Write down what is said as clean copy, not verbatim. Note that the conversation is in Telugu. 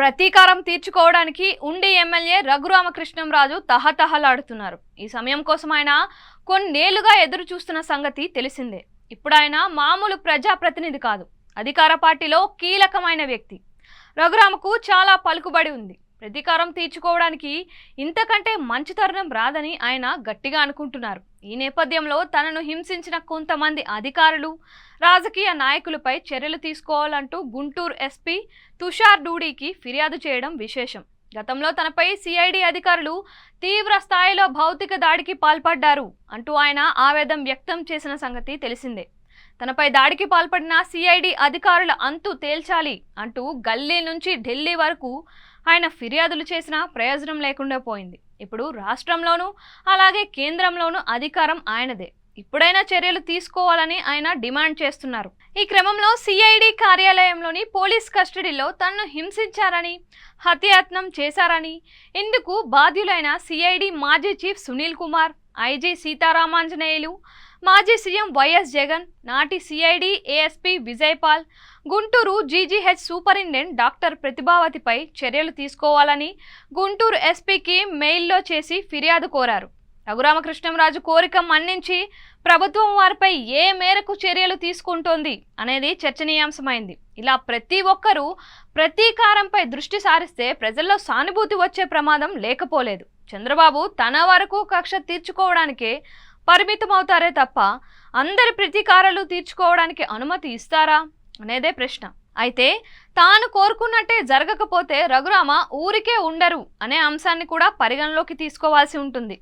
ప్రతీకారం తీర్చుకోవడానికి ఉండి ఎమ్మెల్యే రఘురామకృష్ణంరాజు తహతహలాడుతున్నారు. ఈ సమయం కోసం ఆయన కొన్నేళ్లుగా ఎదురు చూస్తున్న సంగతి తెలిసిందే. ఇప్పుడు ఆయన మామూలు ప్రజాప్రతినిధి కాదు, అధికార పార్టీలో కీలకమైన వ్యక్తి. రఘురామకు చాలా పలుకుబడి ఉంది. ప్రతీకారం తీర్చుకోవడానికి ఇంతకంటే మంచి తరుణం రాదని ఆయన గట్టిగా అనుకుంటున్నారు. ఈ నేపథ్యంలో తనను హింసించిన కొంతమంది అధికారులు, రాజకీయ నాయకులపై చర్యలు తీసుకోవాలంటూ గుంటూరు ఎస్పీ తుషార్ డూడీకి ఫిర్యాదు చేయడం విశేషం. గతంలో తనపై సిఐడి అధికారులు తీవ్ర స్థాయిలో భౌతిక దాడికి పాల్పడ్డారు అంటూ ఆయన ఆవేదన వ్యక్తం చేసిన సంగతి తెలిసిందే. తనపై దాడికి పాల్పడిన సిఐడి అధికారుల అంతు తేల్చాలి అంటూ గల్లీ నుంచి ఢిల్లీ వరకు ఆయన ఫిర్యాదులు చేసినా ప్రయోజనం లేకుండా పోయింది. ఇప్పుడు రాష్ట్రంలోనూ అలాగే కేంద్రంలోనూ అధికారం ఆయనదే. ఇప్పుడైనా చర్యలు తీసుకోవాలని ఆయన డిమాండ్ చేస్తున్నారు. ఈ క్రమంలో సిఐడి కార్యాలయంలోని పోలీస్ కస్టడీలో తనను హింసించారని, హత్యాయత్నం చేశారని, ఇందుకు బాధ్యులైన సిఐడి మాజీ చీఫ్ సునీల్ కుమార్, ఐజీ సీతారామాంజనేయులు, మాజీ సీఎం వైఎస్ జగన్, నాటి CID ASP Vijayapal, Guntur GGH superintendent doctor ప్రతిభావతిపై చర్యలు తీసుకోవాలని గుంటూరు ఎస్పీకి మెయిల్లో చేసి ఫిర్యాదు కోరారు. రఘురామకృష్ణంరాజు కోరిక మన్నించి ప్రభుత్వం వారిపై ఏ మేరకు చర్యలు తీసుకుంటోంది అనేది చర్చనీయాంశమైంది. ఇలా ప్రతి ఒక్కరూ ప్రతీకారంపై దృష్టి సారిస్తే ప్రజల్లో సానుభూతి వచ్చే ప్రమాదం లేకపోలేదు. చంద్రబాబు తన వరకు కక్ష తీర్చుకోవడానికే పరిమితమవుతారే తప్ప అందరి ప్రతీకారాలు తీర్చుకోవడానికి అనుమతి ఇస్తారా అనేదే ప్రశ్న. అయితే తాను కోరుకున్నట్టే జరగకపోతే రఘురామ ఊరికే ఉండరు అనే అంశాన్ని కూడా పరిగణలోకి తీసుకోవాల్సి ఉంటుంది.